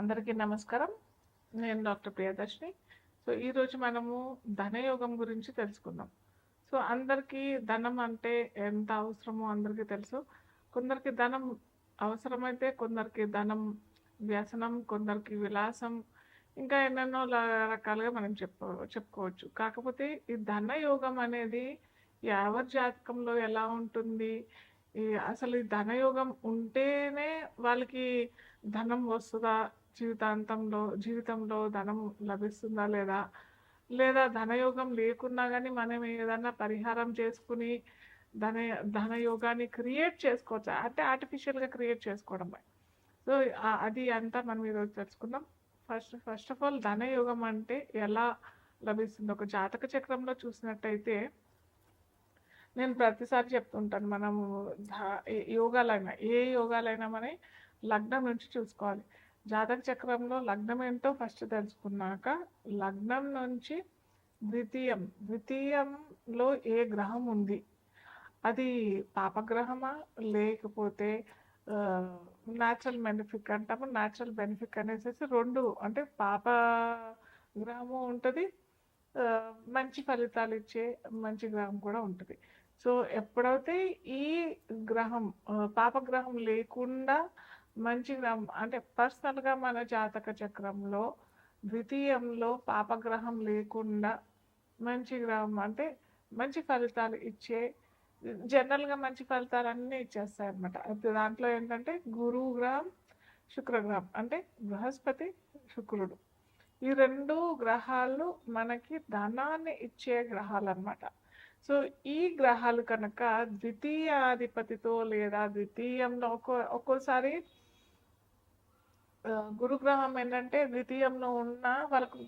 అందరికీ నమస్కారం. నేను డాక్టర్ ప్రియదర్శిని. సో, ఈరోజు మనము ధనయోగం గురించి తెలుసుకుందాం. సో, అందరికీ ధనం అంటే ఎంత అవసరమో అందరికీ తెలుసు. కొందరికి ధనం అవసరమైతే, కొందరికి ధనం వ్యసనం, కొందరికి విలాసం, ఇంకా ఎన్నెన్నో రకాలుగా మనం చెప్పుకోవచ్చు. కాకపోతే ఈ ధనయోగం అనేది ఎవరి జాతకంలో ఎలా ఉంటుంది? అసలు ఈ ధనయోగం ఉంటేనే వాళ్ళకి ధనం వస్తదా? జీవితంలో ధనం లభిస్తుందా లేదా? లేదా ధనయోగం లేకున్నా గానీ మనం ఏదన్నా పరిహారం చేసుకుని ధన ధనయోగాన్ని క్రియేట్ చేసుకోవచ్చా? అంటే ఆర్టిఫిషియల్‌గా క్రియేట్ చేసుకోవడమే. సో, అది అంతా మనం ఈరోజు తెలుసుకుందాం. ఫస్ట్ ఆఫ్ ఆల్ ధనయోగం అంటే ఎలా లభిస్తుంది? ఒక జాతక చక్రంలో చూసినట్టయితే నేను ప్రతిసారి చెప్తుంటాను. మనము యోగాలైనా మన లగ్నం నుంచి చూసుకోవాలి. జాతక చక్రంలో లగ్నం ఏంటో ఫస్ట్ తెలుసుకున్నాక, లగ్నం నుంచి ద్వితీయంలో ఏ గ్రహం ఉంది, అది పాపగ్రహమా లేకపోతే న్యాచురల్ బెనిఫిక్ అంటాము. న్యాచురల్ బెనిఫిక్ అనేసి రెండు, అంటే పాప గ్రహము ఉంటుంది, మంచి ఫలితాలు ఇచ్చే మంచి గ్రహం కూడా ఉంటుంది. సో, ఎప్పుడైతే ఈ గ్రహం పాపగ్రహం లేకుండా మంచి గ్రహం, అంటే పర్సనల్గా మన జాతక చక్రంలో ద్వితీయంలో పాపగ్రహం లేకుండా మంచి గ్రహం, అంటే మంచి ఫలితాలు ఇచ్చే, జనరల్గా మంచి ఫలితాలన్నీ ఇచ్చేస్తాయి అన్నమాట. దాంట్లో ఏంటంటే గురువు గ్రహం, శుక్రగ్రహం, అంటే బృహస్పతి, శుక్రుడు, ఈ రెండు గ్రహాలు మనకి ధనాన్ని ఇచ్చే గ్రహాలు అన్నమాట. సో, ఈ గ్రహాలు కనుక ద్వితీయాధిపతితో లేదా ద్వితీయంలో ఒక్కోసారి గురుగ్రహం ఏంటంటే ద్వితీయంలో ఉన్న వాళ్ళకు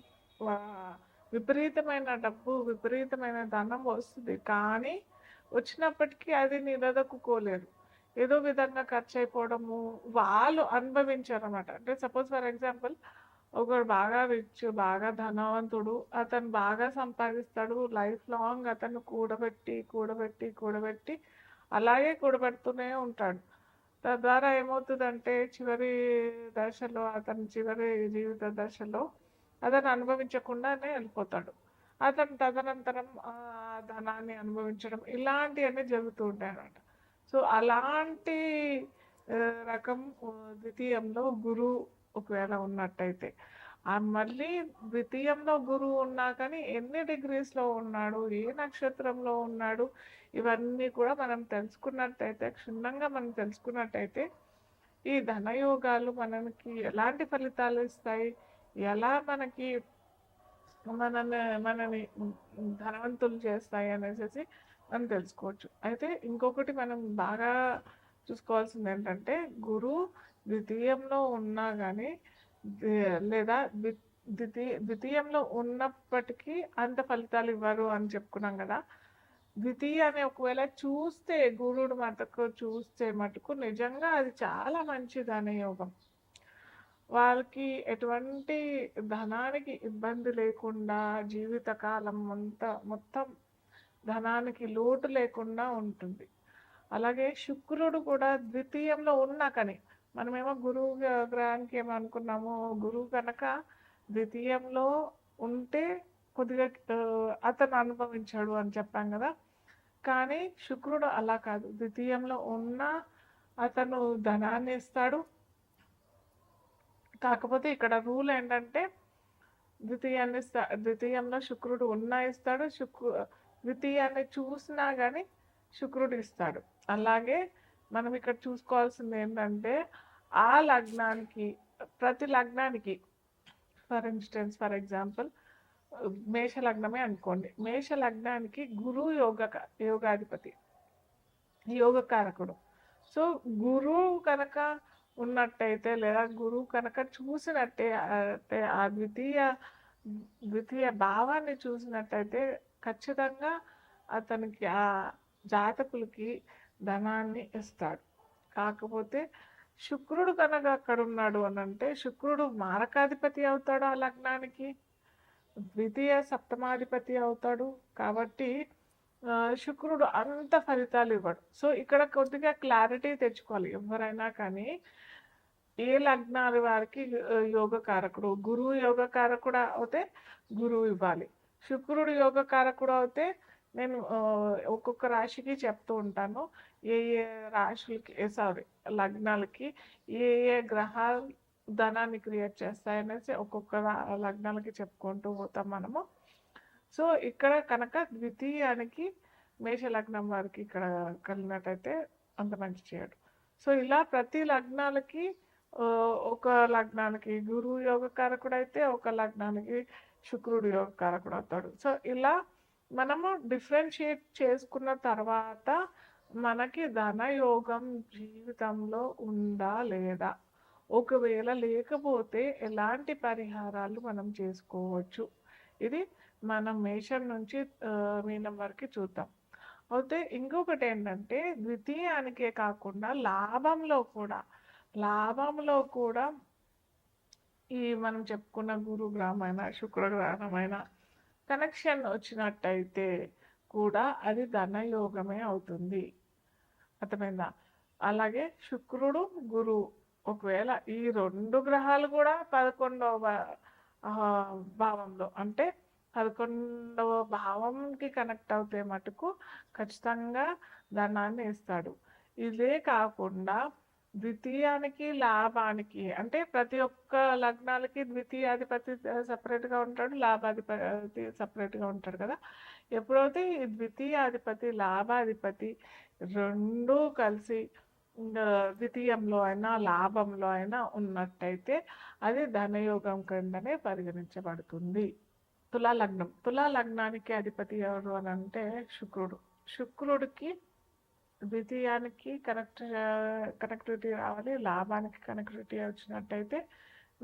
విపరీతమైన డబ్బు, విపరీతమైన ధనం వస్తుంది. కానీ వచ్చినప్పటికీ అది నిలదొక్కుకోలేరు. ఏదో విధంగా ఖర్చు అయిపోవడము, వాళ్ళు అనుభవించారు అనమాట. అంటే సపోజ్ ఫర్ ఎగ్జాంపుల్, ఒకడు బాగా రిచ్, బాగా ధనవంతుడు, అతను బాగా సంపాదిస్తాడు. లైఫ్ లాంగ్ అతను కూడబెట్టి కూడబెట్టి కూడబెట్టి అలాగే కూడబెడుతూనే ఉంటాడు. తద్వారా ఏమవుతుందంటే చివరి జీవిత దశలో అతను అనుభవించకుండానే వెళ్ళిపోతాడు. అతను తదనంతరం ధనాన్ని అనుభవించడం ఇలాంటివన్నీ జరుగుతూ ఉంటాయి అన్నమాట. సో, అలాంటి రకం ద్వితీయంలో గురువు ఒకవేళ ఉన్నట్టయితే, మళ్ళీ ద్వితీయంలో గురువు ఉన్నా కానీ ఎన్ని డిగ్రీస్లో ఉన్నాడు, ఏ నక్షత్రంలో ఉన్నాడు, ఇవన్నీ కూడా మనం తెలుసుకున్నట్టయితే, క్షుణ్ణంగా మనం తెలుసుకున్నట్టయితే, ఈ ధనయోగాలు మనకి ఎలాంటి ఫలితాలు ఇస్తాయి, ఎలా మనని ధనవంతులు చేస్తాయి అనేసి మనం తెలుసుకోవచ్చు. అయితే ఇంకొకటి మనం బాగా చూసుకోవాల్సింది ఏంటంటే, గురువు ద్వితీయంలో ఉన్నా కానీ లేదా ద్వితీయంలో ఉన్నప్పటికీ అంత ఫలితాలు ఇవ్వరు అని చెప్పుకున్నాం కదా. ద్వితీయాన్ని ఒకవేళ చూస్తే, గురుడు చూస్తే మటుకు నిజంగా అది చాలా మంచి ధనయోగం. వాళ్ళకి ఎటువంటి ధనానికి ఇబ్బంది లేకుండా జీవితకాలం మొత్తం ధనానికి లోటు లేకుండా ఉంటుంది. అలాగే శుక్రుడు కూడా ద్వితీయంలో ఉన్నా కానీ, మనమేమో గురువు గ్రహానికి ఏమనుకున్నాము, గురువు కనుక ద్వితీయంలో ఉంటే కొద్దిగా అతను అనుభవించాడు అని చెప్పాం కదా. కానీ శుక్రుడు అలా కాదు, ద్వితీయంలో ఉన్న అతను ధనాన్ని ఇస్తాడు. కాకపోతే ఇక్కడ రూల్ ఏంటంటే, ద్వితీయంలో శుక్రుడు ఉన్నా ఇస్తాడు, ద్వితీయాన్ని చూసినా కానీ శుక్రుడు ఇస్తాడు. అలాగే మనం ఇక్కడ చూసుకోవాల్సింది ఏంటంటే, ఆ లగ్నానికి, ప్రతి లగ్నానికి, ఫర్ ఎగ్జాంపుల్ మేష లగ్నమే అనుకోండి. మేష లగ్నానికి గురువు యోగాధిపతి, యోగకారకుడు. సో, గురువు కనుక ఉన్నట్టయితే లేదా గురువు కనుక చూసినట్టే, అంటే ఆ ద్వితీయ భావాన్ని చూసినట్టయితే ఖచ్చితంగా అతనికి, ఆ జాతకులకి ధనాన్ని ఇస్తాడు. కాకపోతే శుక్రుడు కనుక అక్కడ ఉన్నాడు అని అంటే, శుక్రుడు మారకాధిపతి అవుతాడు ఆ లగ్నానికి, ద్వితీయ సప్తమాధిపతి అవుతాడు. కాబట్టి శుక్రుడు అంత ఫలితాలు ఇవ్వడు. సో, ఇక్కడ కొద్దిగా క్లారిటీ తెచ్చుకోవాలి ఎవరైనా కానీ. ఏ లగ్నాల వారికి యోగ కారకుడు, గురువు యోగ కారకుడు అవుతే గురువు ఇవ్వాలి. శుక్రుడు యోగ కారకుడు అవుతే నేను ఒక్కొక్క రాశికి చెప్తూ ఉంటాను, ఏ ఏ రాశులకి సారీ లగ్నాలకి ఏ ఏ గ్రహాలు ధనాన్ని క్రియేట్ చేస్తాయనేసి ఒక్కొక్క లగ్నాలకి చెప్పుకుంటూ పోతాం మనము. సో ఇక్కడ కనుక ద్వితీయానికి మేష లగ్నం వారికి ఇక్కడ కలిగినట్టయితే అంత మంచి చేయడు. సో ఇలా ప్రతి లగ్నాలకి ఒక లగ్నానికి గురువు యోగ కారకుడు అయితే ఒక లగ్నానికి శుక్రుడు యోగ కారకుడు అవుతాడు. సో ఇలా మనము డిఫరెన్షియేట్ చేసుకున్న తర్వాత మనకి ధనయోగం జీవితంలో ఉందా లేదా, ఒకవేళ లేకపోతే ఎలాంటి పరిహారాలు మనం చేసుకోవచ్చు, ఇది మనం మేషం నుంచి మీనం వరకు చూద్దాం. అయితే ఇంకొకటి ఏంటంటే ద్వితీయానికే కాకుండా లాభంలో కూడా ఈ మనం చెప్పుకున్న గురు గ్రహమైన శుక్రగ్రహమైన కనెక్షన్ వచ్చినట్టయితే కూడా అది ధనయోగమే అవుతుంది. అర్థమైందా? అలాగే శుక్రుడు గురువు ఒకవేళ ఈ రెండు గ్రహాలు కూడా 11వ భావంలో అంటే 11వ భావంకి కనెక్ట్ అవుతే మటుకు ఖచ్చితంగా ధనాన్ని ఇస్తాడు. ఇదే కాకుండా ద్వితీయానికి లాభానికి అంటే ప్రతి ఒక్క లగ్నాలకి ద్వితీయాధిపతి సపరేట్గా ఉంటాడు, లాభాధిపతి సపరేట్గా ఉంటాడు కదా. ఎప్పుడైతే ఈ ద్వితీయాధిపతి లాభాధిపతి రెండూ కలిసి ద్వితీయంలో అయినా లాభంలో అయినా ఉన్నట్టయితే అది ధనయోగం కిందనే పరిగణించబడుతుంది. తులా లగ్నానికి అధిపతి ఎవరు అని అంటే శుక్రుడికి ద్వితీయానికి కనెక్టివిటీ రావాలి, లాభానికి కనెక్టివిటీ వచ్చినట్టయితే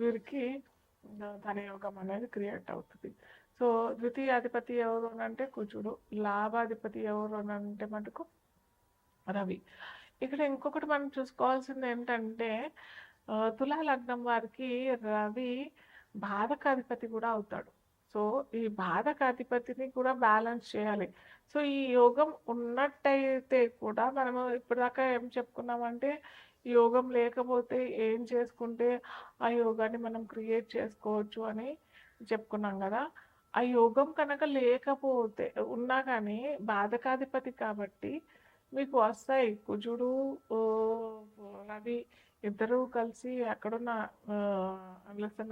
వీరికి ధనయోగం అనేది క్రియేట్ అవుతుంది. సో ద్వితీయాధిపతి ఎవరు అని అంటే కుజుడు, లాభాధిపతి ఎవరు అని అంటే మటుకు రవి. ఇక్కడ ఇంకొకటి మనం చూసుకోవాల్సింది ఏంటంటే తులా లగ్నం వారికి రవి బాధకాధిపతి కూడా అవుతాడు. సో ఈ బాధకాధిపతిని కూడా బ్యాలెన్స్ చేయాలి. సో ఈ యోగం ఉన్నట్టయితే కూడా మనము ఇప్పటిదాకా ఏం చెప్పుకున్నామంటే యోగం లేకపోతే ఏం చేసుకుంటే ఆ యోగాన్ని మనం క్రియేట్ చేసుకోవచ్చు అని చెప్పుకున్నాం కదా. ఆ యోగం కనుక లేకపోతే ఉన్నా కానీ బాధకాధిపతి కాబట్టి మీకు వస్తాయి. కుజుడు రవి ఇద్దరు కలిసి అక్కడున్న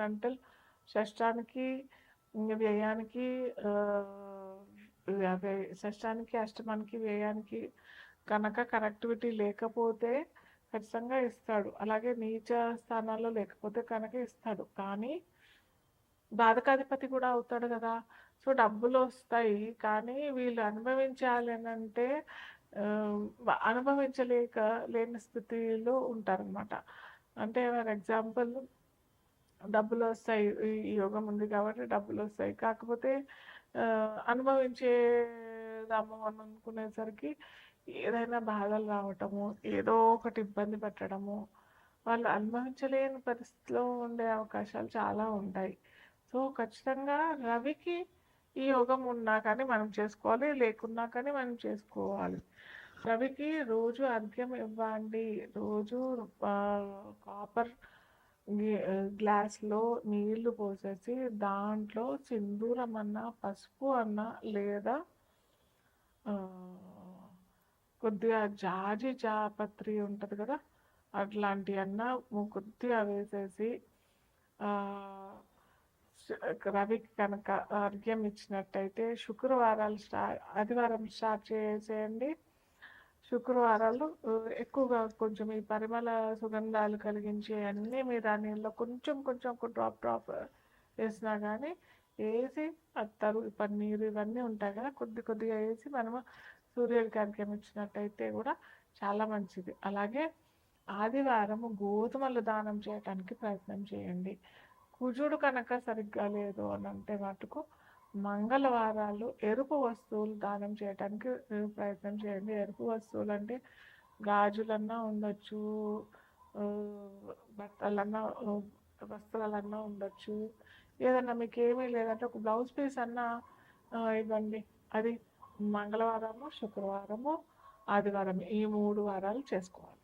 అంటే షష్టానికి వ్యయానికి షష్టానికి అష్టమానికి వ్యయానికి కనుక కనెక్టివిటీ లేకపోతే ఖచ్చితంగా ఇస్తాడు. అలాగే నీచ స్థానాల్లో లేకపోతే కనుక ఇస్తాడు. కానీ బాధకాధిపతి కూడా అవుతాడు కదా. సో డబ్బులు వస్తాయి కానీ వీళ్ళు అనుభవించాలి అని అంటే లేని స్థితిలో ఉంటారనమాట. అంటే ఫర్ ఎగ్జాంపుల్ డబ్బులు వస్తాయి, ఈ యోగం ఉంది కాబట్టి డబ్బులు వస్తాయి, కాకపోతే అనుభవించేదాము అని అనుకునేసరికి ఏదైనా బాధలు రావటము, ఏదో ఒకటి ఇబ్బంది పెట్టడము, వాళ్ళు అనుభవించలేని పరిస్థితిలో ఉండే అవకాశాలు చాలా ఉంటాయి. సో ఖచ్చితంగా రవికి ఈ యోగం ఉన్నా కానీ మనం చేసుకోవాలి, లేకున్నా కానీ మనం చేసుకోవాలి. రవికి రోజు అర్ఘ్యం ఇవ్వండి. రోజు కాపర్ గ్లాస్లో నీళ్లు పోసేసి దాంట్లో సింధూరం అన్న పసుపు అన్న లేదా కొద్దిగా జాపత్రి ఉంటుంది కదా, అట్లాంటి అన్న కొద్దిగా వేసేసి రవికి కనుక అర్ఘ్యం ఇచ్చినట్టయితే ఆదివారం స్టార్ట్ చేసేయండి. శుక్రవారాలు ఎక్కువగా కొంచెం ఈ పరిమళ సుగంధాలు కలిగించే అన్నీ మీరు ఆ నీళ్ళలో కొంచెం ఒక డ్రాప్ వేసినా కానీ వేసి అత్తరు పన్నీరు ఇవన్నీ ఉంటాయి కదా, కొద్దిగా వేసి మనము సూర్యుడికి అర్ఘ్యం ఇచ్చినట్టయితే కూడా చాలా మంచిది. అలాగే ఆదివారం గోధుమలు దానం చేయడానికి ప్రయత్నం చేయండి. కుజుడు కనుక సరిగ్గా లేదు అని అంటే మటుకు మంగళవారాలు ఎరుపు వస్తువులు దానం చేయడానికి ప్రయత్నం చేయండి. ఎరుపు వస్తువులు అంటే గాజులన్నా ఉండొచ్చు, వస్త్రాలన్నా ఉండొచ్చు, ఏదన్నా మీకు ఏమీ లేదంటే ఒక బ్లౌజ్ పీస్ అన్నా ఇవ్వండి. అది మంగళవారము, శుక్రవారము, ఆదివారం ఈ 3 వారాలు చేసుకోవాలి.